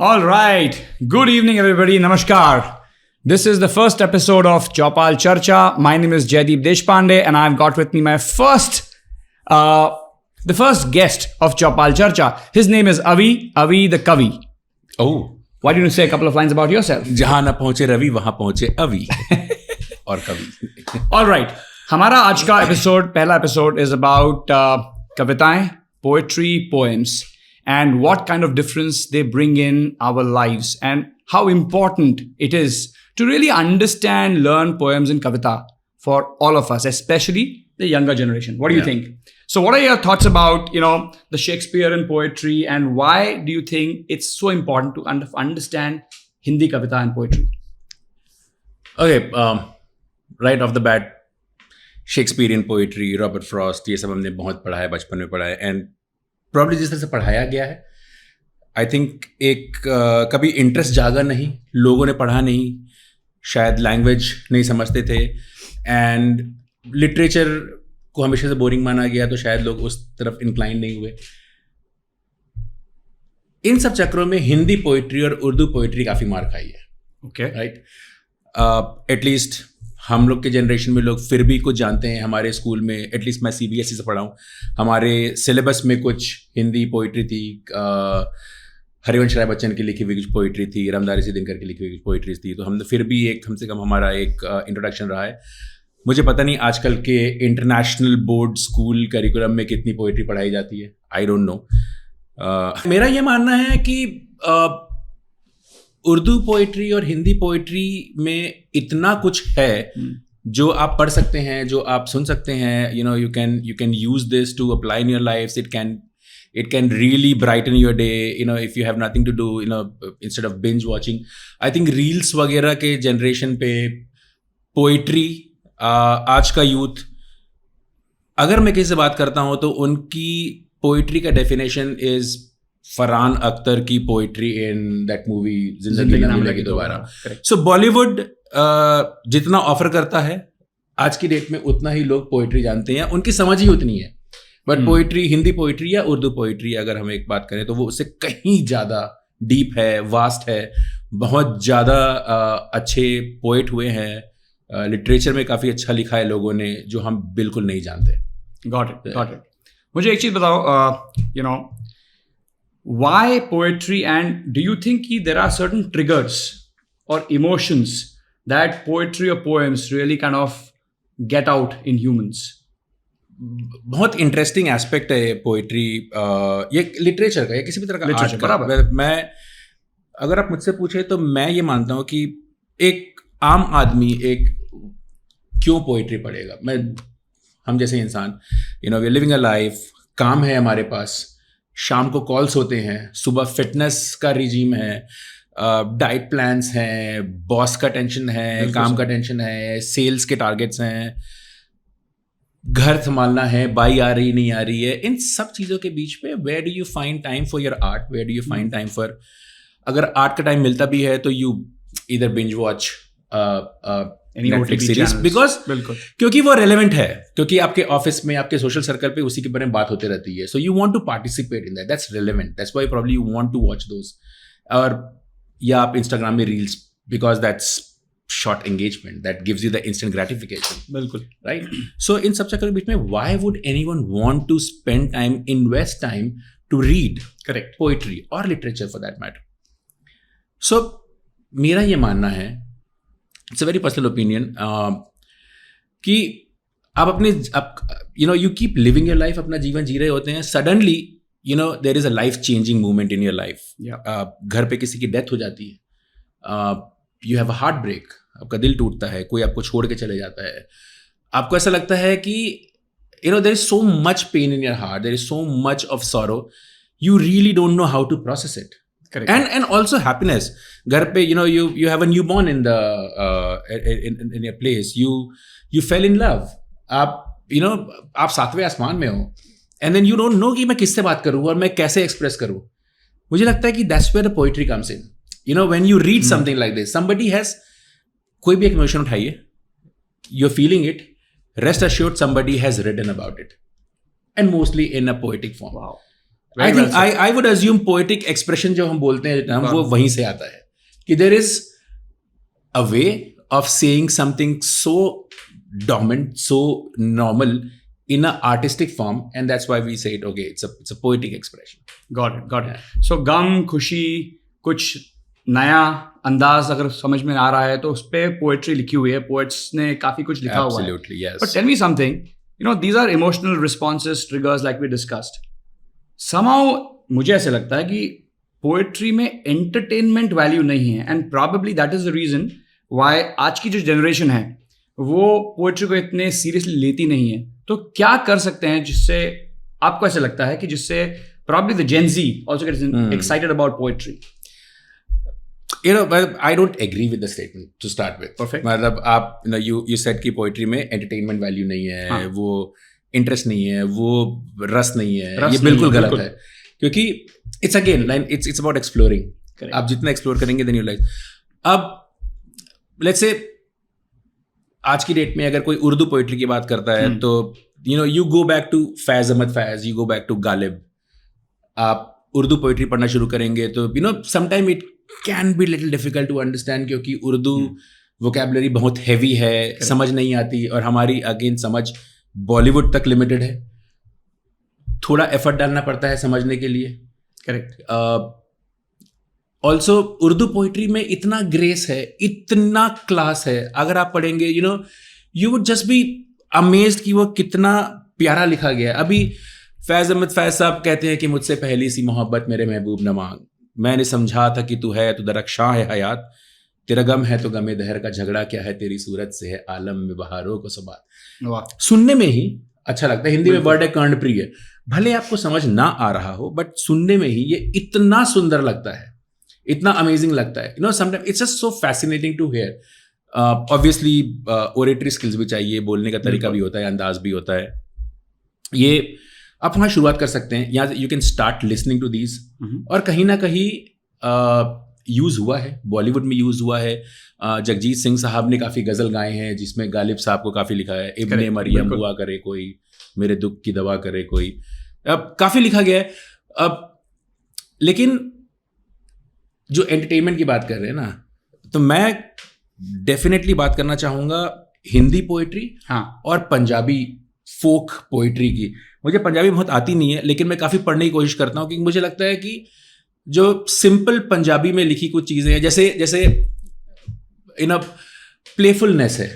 All right. Good evening, everybody. Namaskar. This is the first episode of Chopal Charcha. My name is Jaideep Deshpande, and I've got with me my the first guest of Chopal Charcha. His name is Avi the Kavi. Oh, Why don't you say a couple of lines about yourself? जहां ना पहुंचे रवि वहां पहुंचे अवि और कवि. All right. हमारा आज का पहला एपिसोड is about कविताएं, poetry, poems, and what kind of difference they bring in our lives and how important it is to really understand, learn poems and kavita for all of us, especially the younger generation. What do you think? So what are your thoughts about, the Shakespearean poetry, and why do you think it's so important to understand Hindi kavita and poetry? Okay, right off the bat, Shakespearean poetry, Robert Frost, ये सब हमने बहुत पढ़ा है, बचपन में पढ़ा है. एंड प्रॉब्ली जिस तरह से पढ़ाया गया है, आई थिंक एक कभी इंटरेस्ट जागा नहीं, लोगों ने पढ़ा नहीं, शायद लैंग्वेज नहीं समझते थे, एंड लिटरेचर को हमेशा से बोरिंग माना गया, तो शायद लोग उस तरफ इंक्लाइन नहीं हुए. इन सब चक्रों में हिंदी पोइट्री और उर्दू पोइट्री काफ़ी मार खाई है. Okay, right. एटलीस्ट हम लोग के जनरेशन में लोग फिर भी कुछ जानते हैं. हमारे स्कूल में, एटलीस्ट मैं CBSE से पढ़ा हूँ, हमारे सिलेबस में कुछ हिंदी पोइट्री थी. हरिवंश राय बच्चन की लिखी हुई कुछ पोइट्री थी, रामधारी सिंह दिनकर की लिखी हुई कुछ पोइट्रीज थी. तो हमने फिर भी कम से कम हमारा एक इंट्रोडक्शन रहा है. मुझे पता नहीं आजकल के इंटरनेशनल बोर्ड स्कूल करिकुलम में कितनी पोइट्री पढ़ाई जाती है. आई डोंट नो. मेरा ये मानना है कि उर्दू पोइट्री और हिंदी पोइट्री में इतना कुछ है जो आप पढ़ सकते हैं, जो आप सुन सकते हैं. You can use this to apply in your life. It can really brighten your day, if you have nothing to do, instead of binge watching. I think reels वगैरह के जनरेशन पे पोइट्री, आज का यूथ, अगर मैं किसी से बात करता हूँ तो उनकी पोइट्री का डेफिनेशन इज फरहान अख्तर की पोइट्री इन दैट मूवी जिंदगी नाम लगी दोबारा. सो बॉलीवुड जितना ऑफर करता है आज की डेट में, उतना ही लोग पोइट्री जानते हैं, उनकी समझ ही उतनी है. बट पोइट्री, हिंदी पोइट्री या उर्दू पोइट्री, अगर हम एक बात करें तो वो उससे कहीं ज़्यादा डीप है, वास्ट है. बहुत ज़्यादा अच्छे पोइट हुए हैं, लिटरेचर में काफ़ी अच्छा लिखा है लोगों ने, जो हम बिल्कुल नहीं जानते. Got it. मुझे एक चीज़ बताओ, why poetry, and do you think there are certain triggers or emotions that poetry or poems really kind of get out in humans? बहुत इंटरेस्टिंग एस्पेक्ट है पोइट्री, ये लिटरेचर का या किसी भी तरह का आर्ट का. मैं अगर आप मुझसे पूछे तो मैं ये मानता हूँ कि एक आम आदमी क्यों पोइट्री पढ़ेगा. हम जैसे इंसान, we are living a life, काम है हमारे पास, शाम को कॉल्स होते हैं, सुबह फिटनेस का रिजीम है, डाइट प्लान्स हैं, बॉस का टेंशन है, काम का टेंशन है, सेल्स के टारगेट्स हैं, घर संभालना है, बाई आ रही नहीं आ रही है. इन सब चीज़ों के बीच में where do you find time for your art, where do you find time for, अगर आर्ट का टाइम मिलता भी है तो यू इधर binge watch Netflix series, because क्योंकि वो रेलेवेंट है, क्योंकि आपके ऑफिस में, आपके सोशल सर्कल पे उसी के बारे में बात होते रहती है. So you want to participate in that, that's relevant, that's why probably you want to watch those. और या आप इंस्टाग्राम में reels, because that's short engagement that gives you the instant gratification. बिल्कुल, right? So in सब चक्कर के बीच में, why would anyone want to spend time, invest time to read correct poetry or literature for that matter? So मेरा ये मानना है, it's a very personal opinion, कि आप you keep living your life, अपना जीवन जी रहे होते हैं, suddenly there is a life changing moment in your life. घर पे किसी की डेथ हो जाती है, you have a heartbreak, आपका दिल टूटता है, कोई आपको छोड़ के चले जाता है, आपको ऐसा लगता है कि there is so much pain in your heart, there is so much of sorrow, you really don't know how to process it. Correct. And also happiness. घर पे you have a newborn in in your place, you fell in love, आप सातवें आसमान में हो, and then you don't know कि मैं किससे बात करूँ और मैं कैसे एक्सप्रेस करूँ. मुझे लगता है कि that's where the poetry comes in. When you read something like this, somebody has, कोई भी एक इमोशन उठाइए, you're feeling it, rest assured somebody has written about it, and mostly in a poetic form. Wow. I think I would assume poetic expression जो हम बोलते हैं वो वहीं से आता है कि there is a way of saying something so dominant, so normal in a artistic form, and that's why we say it, okay, it's a poetic expression. Got it. So गम, खुशी, कुछ नया अंदाज अगर समझ में आ रहा है तो उस पे पोएट्री लिखी हुई है, पोएट्स ने काफी कुछ लिखा हुआ है. Absolutely, yes. But tell me something, these are emotional responses, triggers like we discussed. Somehow मुझे ऐसे लगता है कि पोएट्री में एंटरटेनमेंट वैल्यू नहीं है, and probably that is the reason why आज की जो जनरेशन है वो पोएट्री को इतने सीरियसली लेती नहीं है. तो क्या कर सकते हैं जिससे आपको ऐसा लगता है कि जिससे probably the Gen Z also gets excited about poetry? I don't agree with the statement to start with. Perfect. मतलब आप you said कि पोएट्री में एंटरटेनमेंट वैल्यू नहीं है, वो इंटरेस्ट नहीं है, वो रस नहीं है. ये बिल्कुल गलत है, क्योंकि it's again it's about exploring. आप जितना एक्सप्लोर करेंगे देन यू लाइक. अब लेट्स से आज की डेट में अगर कोई उर्दू पोइट्री की बात करता है तो you go back to Faiz Ahmad Faiz, you go back to Ghalib. आप उर्दू पोइट्री पढ़ना शुरू करेंगे तो sometime it can be little difficult to understand, क्योंकि उर्दू वोकैबुलरी बहुत हैवी है, समझ नहीं आती, और हमारी अगेन समझ बॉलीवुड तक लिमिटेड है. थोड़ा एफर्ट डालना पड़ता है समझने के लिए. करेक्ट. ऑल्सो उर्दू पोइट्री में इतना ग्रेस है, इतना क्लास है. अगर आप पढ़ेंगे you would just be amazed कि वो कितना प्यारा लिखा गया है. अभी फैज अहमद फैज साहब कहते हैं कि मुझसे पहली सी मोहब्बत मेरे महबूब न मांग, मैंने समझा था कि तू है तो दरख्शां है हयात, तेरा गम है तो गमे दहर का झगड़ा क्या है, तेरी सूरत से है आलम में बहारों को सबात. सुनने में ही अच्छा लगता है. हिंदी में वर्ड है कर्णप्रिय, भले आपको समझ ना आ रहा हो बट सुनने में ही ये इतना सुंदर लगता है, इतना अमेजिंग लगता है. Sometime it's just so fascinating to hear. Obviously oratory skills भी चाहिए, बोलने का तरीका भी होता है, अंदाज भी होता है. ये आप वहाँ शुरुआत कर सकते हैं, यहाँ you can start listening to these. और कहीं ना कहीं यूज़ हुआ है, बॉलीवुड में यूज़ हुआ है. जगजीत सिंह साहब ने काफ़ी गज़ल गाए हैं जिसमें गालिब साहब को काफ़ी लिखा है. इब्ने मरियम हुआ करे कोई, मेरे दुख की दवा करे कोई, अब काफ़ी लिखा गया है. अब लेकिन जो एंटरटेनमेंट की बात कर रहे हैं ना, तो मैं डेफिनेटली बात करना चाहूँगा हिंदी पोइट्री और पंजाबी फोक पोइट्री की. मुझे पंजाबी बहुत आती नहीं है, लेकिन मैं काफ़ी पढ़ने की कोशिश करता हूँ, क्योंकि मुझे लगता है कि जो सिंपल पंजाबी में लिखी कुछ चीज़ें हैं, जैसे इन अ प्लेफुलनेस है.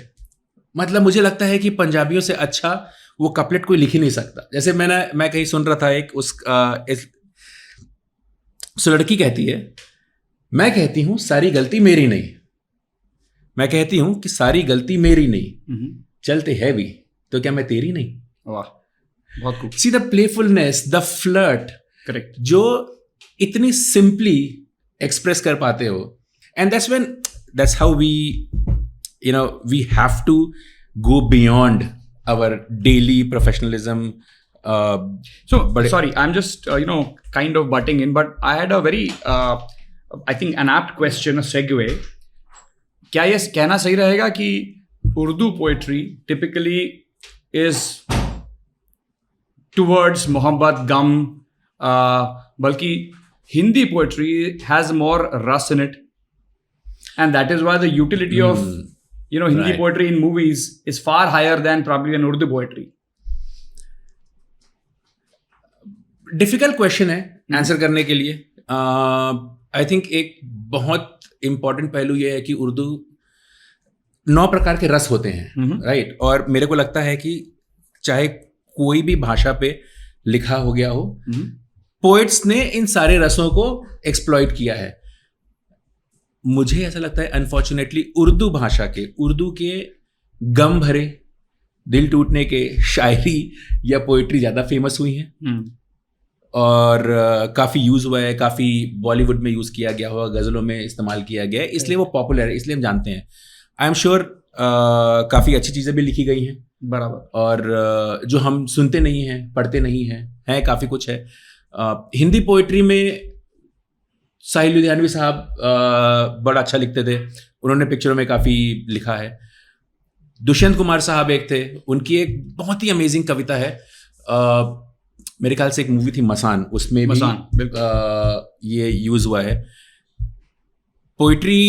मतलब मुझे लगता है कि पंजाबियों से अच्छा वो कपलेट कोई लिख ही नहीं सकता. जैसे मैं कहीं सुन रहा था उस लड़की कहती है, मैं कहती हूं सारी गलती मेरी नहीं, मैं कहती हूं कि सारी गलती मेरी नहीं, चलते है भी तो क्या मैं तेरी नहीं. वाह, बहुत खूब. See the playfulness, the flirt. Correct. जो इतनी सिंपली एक्सप्रेस कर पाते हो, and that's how we have to go beyond our daily professionalism. Sorry, I'm just kind of butting in, but I had a very I think an apt question, a segue. क्या ये कहना सही रहेगा कि Urdu poetry typically is towards मोहब्बत, गम, बल्कि Hindi poetry has more रस in it, and that is why the utility of Hindi poetry in movies is far higher than probably an Urdu poetry? Difficult question है आंसर करने के लिए. I think एक बहुत important पहलू ये है कि उर्दू 9 प्रकार के रस होते हैं, राइट. और मेरे को लगता है कि चाहे कोई भी भाषा पे लिखा हो गया हो, पोएट्स ने इन सारे रसों को एक्सप्लॉइट किया है. मुझे ऐसा लगता है अनफॉर्चुनेटली उर्दू भाषा के, उर्दू के गम भरे दिल टूटने के शायरी या पोइट्री ज़्यादा फेमस हुई हैं. और काफ़ी यूज़ हुआ है, काफ़ी बॉलीवुड में यूज़ किया गया हुआ, गज़लों में इस्तेमाल किया गया है, इसलिए वो पॉपुलर है, इसलिए हम जानते हैं. आई एम श्योर काफ़ी अच्छी चीज़ें भी लिखी गई हैं, बराबर. और जो हम सुनते नहीं हैं, पढ़ते नहीं हैं, काफ़ी कुछ है. हिंदी पोइट्री में साहिल लुधियानवी साहब बड़ा अच्छा लिखते थे, उन्होंने पिक्चरों में काफ़ी लिखा है. दुष्यंत कुमार साहब एक थे, उनकी एक बहुत ही अमेजिंग कविता है, मेरे ख्याल से एक मूवी थी मसान, उसमें मसान, भी ये यूज हुआ है। पोइट्री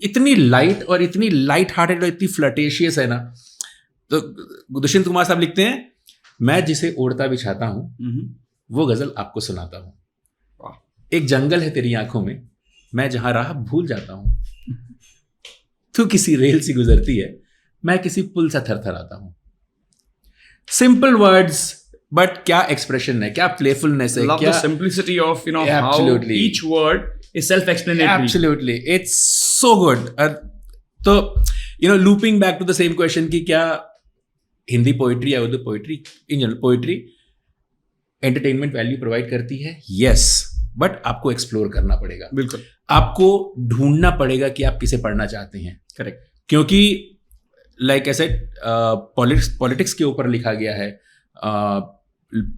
इतनी लाइट और इतनी लाइट हार्टेड और इतनी फ्लटेशियस है ना। तो दुष्यंत कुमार साहब लिखते हैं, मैं जिसे ओढ़ता बिछाता हूँ वो गजल आपको सुनाता हूँ। एक जंगल है तेरी आंखों में, मैं जहां राह भूल जाता हूँ। तू किसी रेल से गुजरती है, मैं किसी पुल सा थरथराता हूँ। सिंपल वर्ड्स, बट क्या एक्सप्रेशन है, क्या प्लेफुलनेस है, Love क्या the simplicity of how Absolutely. each word is self-explanatory. Absolutely, it's so good. तो looping back to the same question कि क्या हिंदी पोइट्री या Urdu poetry, in general poetry entertainment value provide करती है? यस, बट आपको explore करना पड़ेगा। बिल्कुल, आपको ढूंढना पड़ेगा कि आप किसे पढ़ना चाहते हैं। करेक्ट। क्योंकि लाइक ऐसे पॉलिटिक्स के ऊपर लिखा गया है,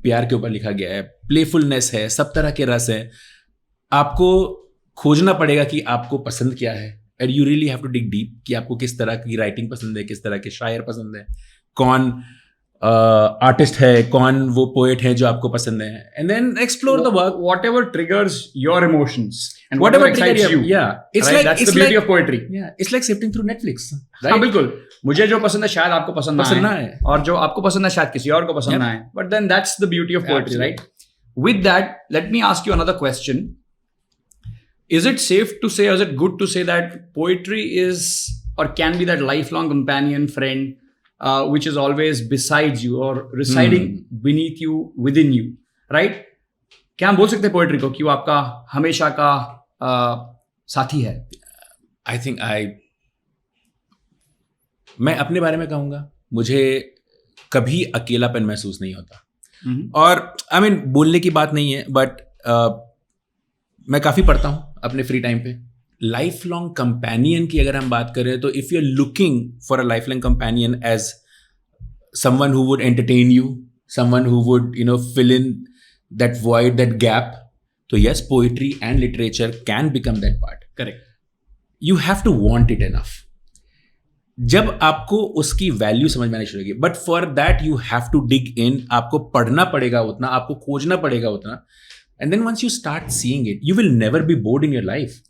प्यार के ऊपर लिखा गया है, प्लेफुलनेस है, सब तरह के रस है। आपको खोजना पड़ेगा कि आपको पसंद क्या है, and you really have to dig deep कि आपको किस तरह की राइटिंग पसंद है, किस तरह के शायर पसंद है, कौन आर्टिस्ट है, कौन वो पोएट है जो आपको पसंद है, and then explore the work, whatever triggers your emotions and whatever excites trigger you. yeah, it's right? like That's it's the beauty like of poetry. yeah, it's like sifting through Netflix, हाँ, right? बिल्कुल। मुझे जो पसंद है शायद आपको पसंद ना आए, और जो आपको पसंद है शायद किसी और को पसंद ना आए, but then that's the beauty of poetry, right? With that, let me ask you another question. Is it safe to say, or is it good to say that poetry is or can be that lifelong companion, friend, which is always besides you or residing beneath you, within you, right? क्या हम बोल सकते हैं poetry को कि वो आपका हमेशा का साथी है? आई थिंक मैं अपने बारे में कहूँगा, मुझे कभी अकेलापन महसूस नहीं होता। और आई मीन बोलने की बात नहीं है, बट मैं काफ़ी पढ़ता हूँ अपने फ्री टाइम पे। लाइफ लॉन्ग कंपेनियन की अगर हम बात करें तो if you are looking for a lifelong companion as someone who would entertain you, someone who would fill in that void, that gap, तो yes, poetry and literature can become that part. Correct. You have to want it enough. जब आपको उसकी value समझ में आनी शुरू होगी, but for that you have to dig in, आपको पढ़ना पड़ेगा उतना, आपको खोजना पड़ेगा उतना, and then once you start seeing it, you will never be bored in your life.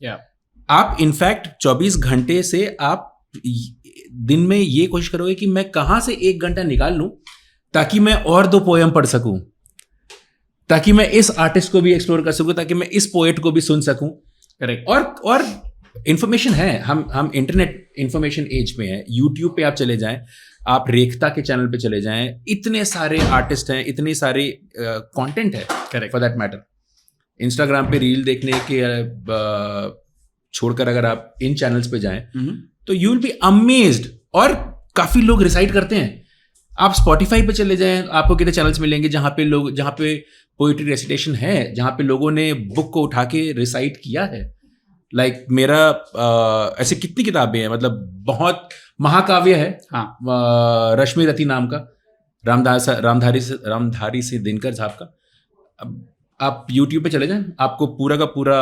आप इनफैक्ट 24 घंटे से आप दिन में ये कोशिश करोगे कि मैं कहाँ से 1 घंटा निकाल लूं ताकि मैं और 2 पोएम पढ़ सकूं, ताकि मैं इस आर्टिस्ट को भी एक्सप्लोर कर सकूं, ताकि मैं इस पोएट को भी सुन सकूं। करेक्ट। और इंफॉर्मेशन है, हम इंटरनेट इंफॉर्मेशन एज में है। यूट्यूब पे आप चले जाएं, आप रेखता के चैनल पे चले जाएं, इतने सारे आर्टिस्ट हैं, इतने सारे कंटेंट है। Correct, for that matter Instagram पे रील देखने के छोड़कर अगर आप इन चैनल्स पे जाएं तो यू विल बी अमेज्ड। और काफी लोग रिसाइट करते हैं। आप स्पॉटिफाई पे चले जाएं, आपको कितने चैनल्स मिलेंगे जहां पे पोइट्री रेसिटेशन है, जहां पे लोगों ने बुक को उठा के रिसाइट किया है। लाइक मेरा ऐसे कितनी किताबें हैं, मतलब बहुत महाकाव्य है। हाँ, रश्मि रति नाम का, रामधारी से दिनकर साहब का। आप यूट्यूब पे चले जाएं, आपको पूरा का पूरा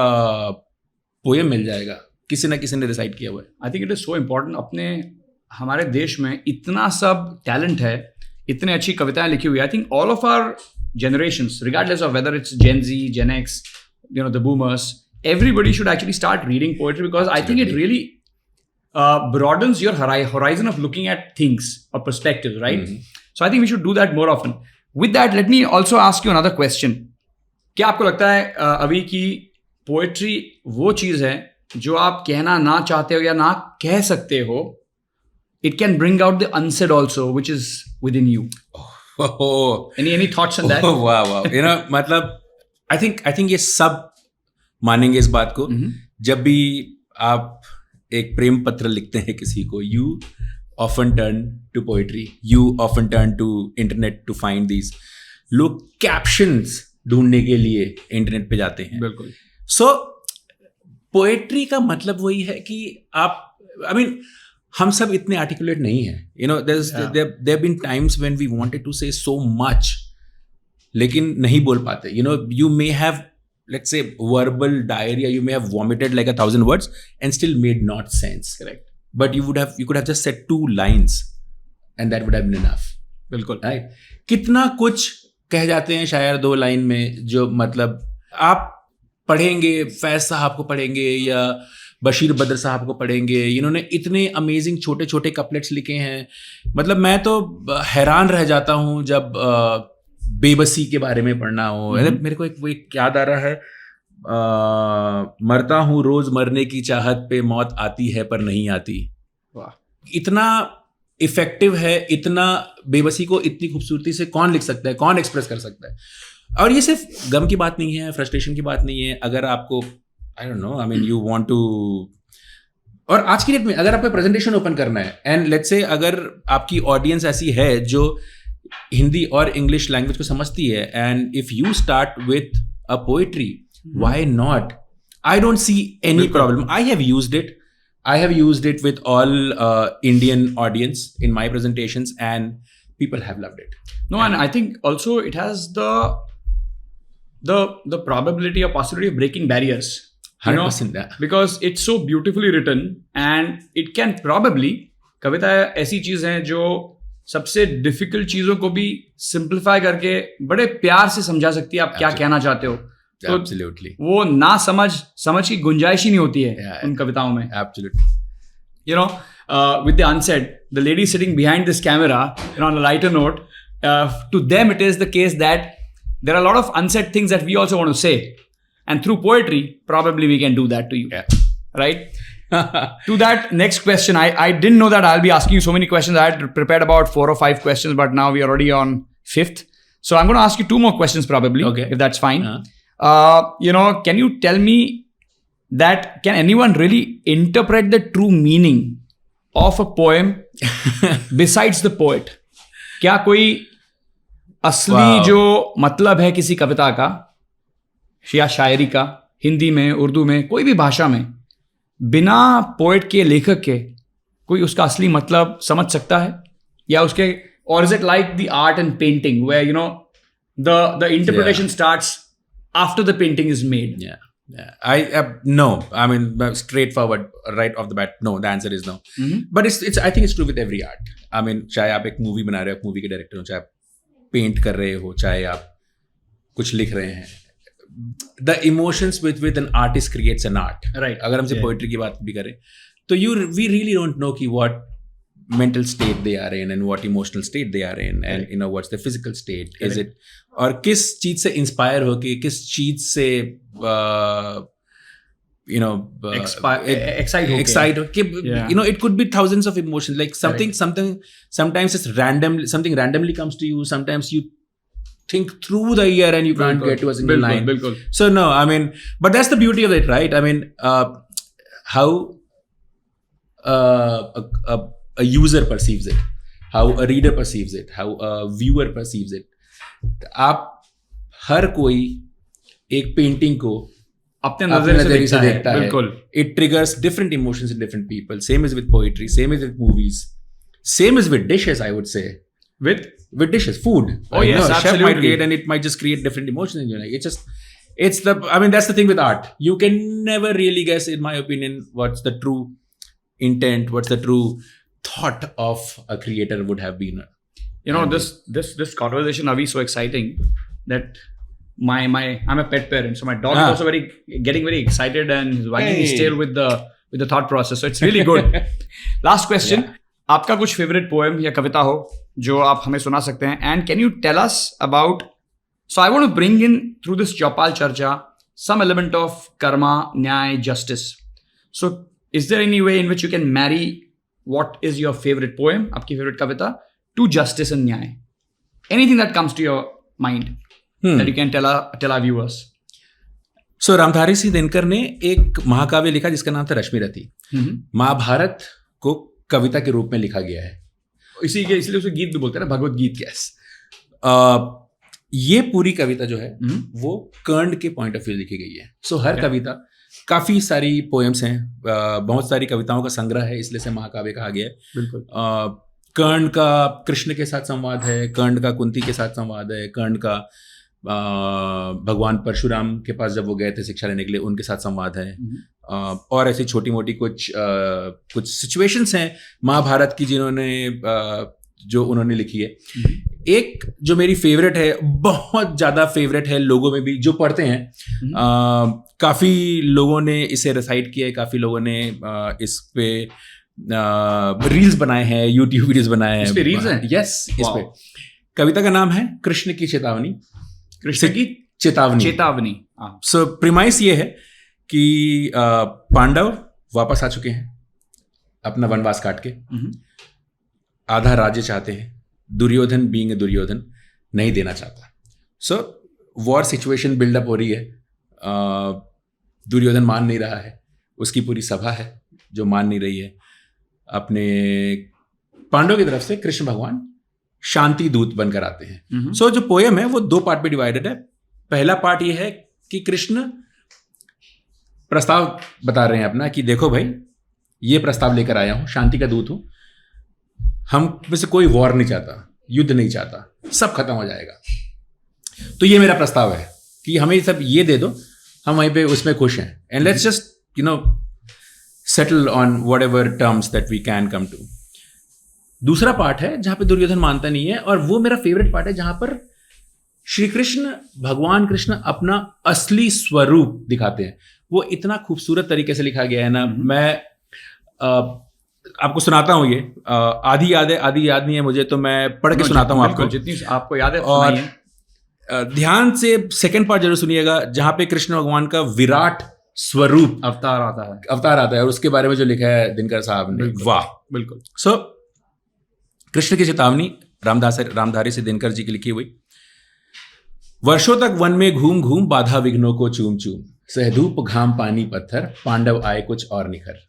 पोएम मिल जाएगा, किसी ना किसी ने रिसाइट किया हुआ है। I think it is so important. हमारे देश में इतना सब टैलेंट है, इतनी अच्छी कविताएं लिखी हुई है। I think all of our generations, regardless of whether it's Gen Z, Gen X, the boomers, everybody should actually start reading poetry, because I think it really broadens your horizon of looking at things or perspectives, right? So I think we should do that more often. With that, let me also ask you another question. क्या आपको लगता है अभी कि poetry वो चीज़ है जो आप कहना ना चाहते हो या ना कह सकते हो, it can bring out the unsaid also, which is within you? Any thoughts on that? wow. मतलब I think ये सब मानेंगे इस बात को। जब भी आप एक प्रेम पत्र लिखते हैं किसी को, you often turn to poetry, you often turn to internet to find these. लोग कैप्शंस ढूंढने के लिए इंटरनेट पे जाते हैं। बिल्कुल। सो पोएट्री का मतलब वही है कि आप हम सब इतने आर्टिकुलेट नहीं है। there have been times when we wanted to say so much, लेकिन नहीं बोल पाते। You may have, let's say, verbal diarrhea, you may have vomited like 1,000 words and still made not sense. Correct. But you could have just said 2 lines and that would have been enough. बिल्कुल। Right? कितना कुछ कह जाते हैं शायर 2 line में, जो मतलब आप पढ़ेंगे, फैज साहब को पढ़ेंगे या बशीर बद्र साहब को पढ़ेंगे, इन्होंने इतने अमेजिंग छोटे छोटे कपलेट्स लिखे हैं, मतलब मैं तो हैरान रह जाता हूँ जब बेबसी के बारे में पढ़ना हो। मेरे को एक याद आ रहा है, मरता हूँ रोज मरने की चाहत पे, मौत आती है पर नहीं आती। वाह, इतना इफेक्टिव है, इतना बेबसी को इतनी खूबसूरती से कौन लिख सकता है, कौन एक्सप्रेस कर सकता है। और ये सिर्फ गम की बात नहीं है, फ्रस्ट्रेशन की बात नहीं है। अगर आपको I don't know, I mean you want to, और आज की डेट में अगर आपको प्रेजेंटेशन ओपन करना है एंड लेट्स से अगर आपकी ऑडियंस ऐसी है जो हिंदी और इंग्लिश लैंग्वेज को समझती है, and if you start with a poetry, why not? I don't see any problem. I have used it with all Indian audience in my presentations, and people have loved it. No, and I think also it has the probability or possibility of breaking barriers. 100%, yeah. Because it's so beautifully written, and it can probably, कविता ऐसी चीज है जो सबसे difficult चीजों को भी simplify करके बड़े प्यार से समझा सकती है आप क्या कहना चाहते हो। तो Absolutely. वो ना समझ की गुंजाइश ही नहीं होती है उन कविताओं में। Absolutely. With the unsaid, the lady sitting behind this camera, on a lighter note, to them it is the case that there are a lot of unsaid things that we also want to say, and through poetry, probably we can do that to you. Yeah. Right? To that next question, I didn't know that I'll be asking you so many questions. I had prepared about 4 or 5 questions, but now we are already on 5th. So I'm going to ask you 2 more questions probably, okay, if that's fine. Can you tell me that can anyone really interpret the true meaning of a poem besides the poet? क्या कोई असली जो मतलब है किसी कविता का या शायरी का, हिंदी में, उर्दू में, कोई भी भाषा में, बिना पोएट के, लेखक के, कोई उसका असली मतलब समझ सकता है? या उसके, or is it like the art and painting where the interpretation starts after the painting is made? Yeah. No, I mean straightforward right off the bat, no, the answer is no. But it's I think it's true with every art. I mean, चाहे आप एक movie बना रहे हो, movie के director हो, चाहे आप पेंट कर रहे हो, चाहे आप कुछ लिख रहे हैं, the emotions with an artist creates an art. Right. अगर हमसे पोएट्री की बात भी करें तो we really don't know कि what mental state they are in and what emotional state they are in, and what's the physical state. Correct. Is it, और किस चीज से इंस्पायर होके, किस चीज से excite होके, it could be thousands of emotions, like sometimes it's random, something randomly comes to you, sometimes you think through the year and you can't get to a single line. So no, I mean, but that's the beauty of it, right? I mean, how a user perceives it, how a reader perceives it, how a viewer perceives it. आप हर कोई एक painting को अपने नजरिए से देखता है। बिल्कुल। It triggers different emotions in different people. Same is with poetry, same is with movies, same is with dishes, I would say. With dishes, food. Oh yes, absolutely. Chef might create, and it might just create different emotions in you. Like I mean, that's the thing with art. You can never really guess, in my opinion, what's the true intent, what's the true thought of a creator would have been. This conversation, Avi, so exciting that I'm a pet parent, so my dog is also getting very excited and is wagging his tail with the thought process. So it's really good. Last question. आपका कुछ favourite poem या कविता हो जो आप हमें सुना सकते हैं, and can you tell us about, so I want to bring in through this चौपाल चर्चा some element of karma, nyay, justice. So is there any way in which you can marry what is your favorite poem, आपकी favorite Kavita, to justice and nyay? Anything that comes to your mind that you can tell our viewers. So Ramdhari Singh Dinkar ने एक महाकाव्य लिखा जिसका नाम था रश्मि रति। महाभारत को कविता के रूप में लिखा गया है, इसलिए उसे गीत भी बोलते हैं ना, भगवत गीत। यस। ये पूरी कविता जो है वो कर्ण के पॉइंट ऑफ व्यू लिखी गई है। सो हर कविता, काफी सारी पोएम्स हैं, बहुत सारी कविताओं का संग्रह है, इसलिए से महाकाव्य कहा गया है। बिल्कुल। कर्ण का कृष्ण के साथ संवाद है, कर्ण का कुंती के साथ संवाद है, कर्ण का भगवान परशुराम के पास जब वो गए थे शिक्षा लेने के लिए उनके साथ संवाद है। और ऐसी छोटी मोटी कुछ सिचुएशंस हैं महाभारत की जो उन्होंने लिखी है। एक जो मेरी फेवरेट है, बहुत ज़्यादा फेवरेट है लोगों में भी जो पढ़ते हैं, काफ़ी लोगों ने इसे रिसाइट किया है, काफ़ी लोगों ने इस पे रील्स बनाए हैं, यूट्यूब वीडियोस बनाए हैं। इस पे रील्स हैं? यस, इस पे। कविता का नाम है कृष्ण की चेतावनी। कृष्ण की चेतावनी। सो प्रीमाइस ये है कि पांडव वापस आ चुके हैं अपना वनवास काट के, आधा राज्य चाहते हैं, दुर्योधन बीइंग दुर्योधन नहीं देना चाहता। सो वॉर सिचुएशन बिल्डअप हो रही है, दुर्योधन मान नहीं रहा है, उसकी पूरी सभा है जो मान नहीं रही है। अपने पांडव की तरफ से कृष्ण भगवान शांति दूत बनकर आते हैं। सो जो पोयम है वो 2 पार्ट में डिवाइडेड है। पहला पार्ट ये है कि कृष्ण प्रस्ताव बता रहे हैं अपना कि देखो भाई, ये प्रस्ताव लेकर आया हूं, शांति का दूत हूं, हम में से कोई वॉर नहीं चाहता, युद्ध नहीं चाहता, सब खत्म हो जाएगा। तो ये मेरा प्रस्ताव है कि हमें सब ये दे दो, हम वहीं पे उसमें खुश हैं, and let's just settle on whatever terms that we can come to. दूसरा पार्ट है जहां पे दुर्योधन मानता नहीं है, और वो मेरा फेवरेट पार्ट है जहां पर श्री कृष्ण, भगवान कृष्ण अपना असली स्वरूप दिखाते हैं। वो इतना खूबसूरत तरीके से लिखा गया है ना, मैं आपको सुनाता हूँ। ये आधी याद है, आधी याद नहीं है मुझे, तो मैं पढ़ के सुनाता हूँ आपको, जितनी आपको याद है। और ध्यान से सेकंड पार्ट जरूर सुनिएगा, जहां पे कृष्ण भगवान का विराट स्वरूप अवतार आता है, और उसके बारे में जो लिखा है दिनकर साहब ने, वाह, बिल्कुल। सो कृष्ण की चेतावनी रामधारी से दिनकर जी की लिखी हुई। वर्षों तक वन में घूम घूम बाधा विघ्नों को चूम चूम, सहधूप घाम पानी पत्थर, पांडव आए कुछ और निखर।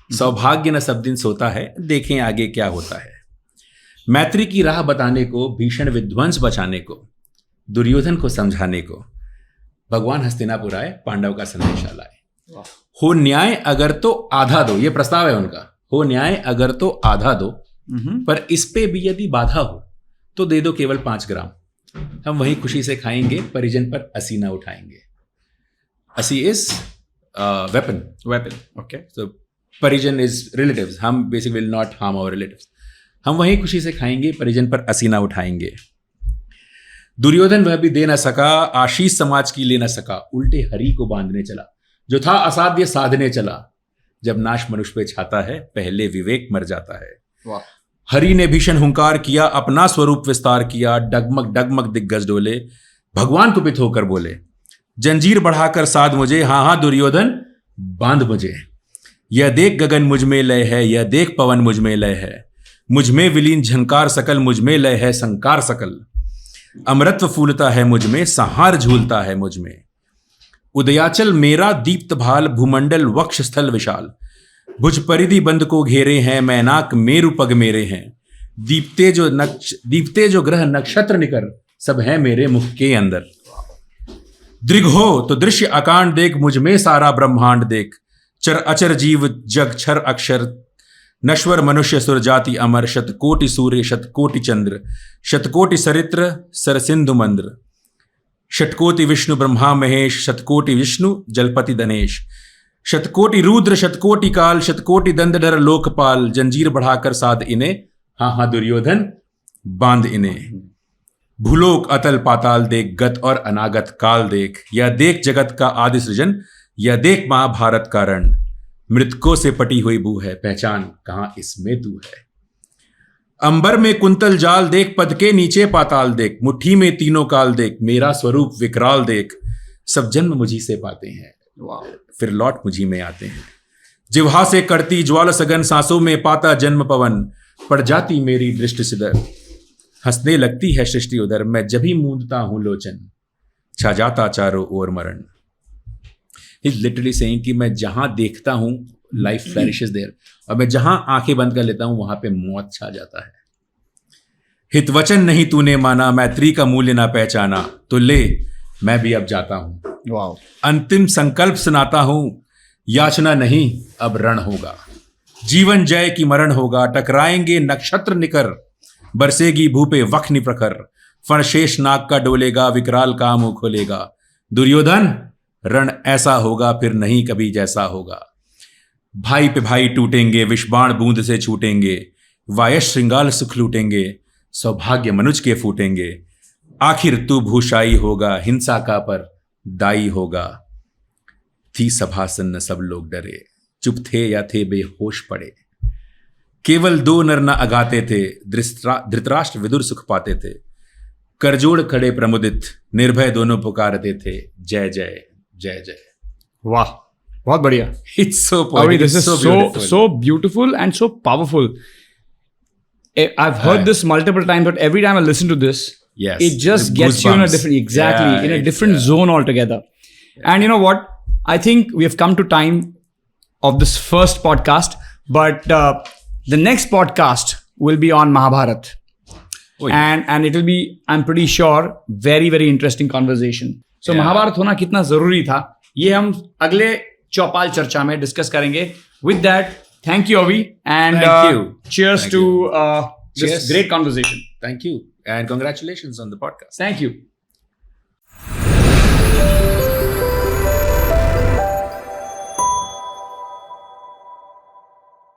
सौभाग्य न सब दिन सोता है, देखें आगे क्या होता है। मैत्री की राह बताने को, भीषण विध्वंस बचाने को, दुर्योधन को समझाने को, भगवान हस्तिनापुर आए, पांडव का संदेशा लाए। हो न्याय अगर तो आधा दो, ये प्रस्ताव है उनका, हो न्याय अगर तो आधा दो, पर इस पे भी यदि बाधा हो तो दे दो केवल 5 ग्राम। हम वही खुशी से खाएंगे, परिजन पर असी ना उठाएंगे। असी इज वेपन, ओके। सो परिजन इज रिलेटिव्स, हम basically will not harm our relatives. हम वही खुशी से खाएंगे, परिजन पर असी ना उठाएंगे। दुर्योधन वह भी दे न सका, आशीष समाज की ले न सका, उल्टे हरि को बांधने चला, जो था असाध्य साधने चला। जब नाश मनुष्य पे छाता है, पहले विवेक मर जाता है। वाह। हरि ने भीषण हुंकार किया, अपना स्वरूप विस्तार किया, डगमग डगमग दिग्गज डोले, भगवान कुपित होकर बोले, जंजीर बढ़ाकर साध मुझे, हाँ हाँ दुर्योधन बांध मुझे। यह देख गगन मुझ में लय है, यह देख पवन मुझ में लय है, मुझ में विलीन झंकार सकल, मुझ में लय है संकार सकल। अमृतत्व फूलता है मुझ में, संहार झूलता है मुझ में। उदयाचल मेरा दीप्त भाल, भूमंडल वक्ष स्थल विशाल, भुज परिधि बंद को घेरे हैं, मैनाक मेरु पग मेरे हैं। दीप्ते जो ग्रह नक्षत्र निकर, सब है मेरे मुख के अंदर। दृग हो तो दृश्य अकांड देख, मुझ में सारा ब्रह्मांड देख। चर अचर जीव जग क्षर अक्षर, नश्वर मनुष्य सुर जाति अमर। शतकोटि सूर्य शतकोटि चंद्र, शतकोटि सरित्र सरसिंधु मंद्र। शतकोटि विष्णु ब्रह्मा महेश, शतकोटि विष्णु जलपति धनेश। शतकोटि रुद्र शतकोटि काल, शतकोटि दंडधर लोकपाल। जंजीर बढ़ाकर साध इन्हें, हाँ हाँ दुर्योधन बांध इन्हें। भूलोक अतल पाताल देख, गत और अनागत काल देख। यह देख जगत का आदि सृजन, यह देख महाभारत का रण। मृतकों से पटी हुई बू है, पहचान कहाँ इसमें तू है। अंबर में कुंतल जाल देख, पद के नीचे पाताल देख। मुट्ठी में तीनों काल देख, मेरा स्वरूप विकराल देख। सब जन्म मुझी से पाते हैं, फिर लौट मुझी में आते हैं। जिह्वा से करती ज्वाल सघन, सांसों में पाता जन्म पवन। पड़ जाती मेरी दृष्टि सिदर, हंसने लगती है सृष्टि उधर। मैं जभी मूंदता हूं लोचन, छा जाता चारों ओर मरण। He's literally saying कि मैं जहां देखता हूं लाइफ फ्लरिशेस देयर, और मैं जहां आंखें बंद कर लेता हूं वहां पे मौत छा जाता है। हितवचन नहीं तूने माना, मैत्री का मूल्य ना पहचाना, तो ले मैं भी अब जाता हूं। वाह। अंतिम संकल्प सुनाता हूं, याचना नहीं अब रण होगा। जीवन जय की मरण होगा, टकराएंगे नक्षत्र निकर। बरसेगी भूपे वक्नि प्रखर, फणशेष नाग का डोलेगा, विकराल का मुंह खोलेगा। दुर्योधन रण ऐसा होगा, फिर नहीं कभी जैसा होगा। भाई पे भाई टूटेंगे, विषबाण बूंद से छूटेंगे। वायस श्रृंगाल सुख लूटेंगे, सौभाग्य मनुज के फूटेंगे, आखिर तू भूषाई होगा, हिंसा का पर दाई होगा। थी सभासन्न सब लोग डरे, चुप थे या थे बेहोश पड़े। केवल 2 नर न अगाते थे, धृतराष्ट्र विदुर सुख पाते थे। करजोड़ खड़े प्रमुदित, निर्भय दोनों पुकारते थे, जय जय जय जय। वाह, बहुत बढ़िया। It's so Avi, poetic. this It's is beautiful. so beautiful and so powerful. I've heard this multiple times, but every time I listen to this, Yes, it just the gets you in a goosebumps. different, in a different zone altogether. And you know what? I think we have come to time of this first podcast, but the next podcast will be on Mahabharat. Oh, yeah. And it will be, I'm pretty sure, very, very interesting conversation. So Yeah. Mahabharat होना कितना जरूरी था, ये हम अगले चौपाल चर्चा में discuss करेंगे. With that, thank you, Avi, and Thank you. cheers Thank to you. this Cheers. great conversation. Thank you. And congratulations on the podcast. Thank you.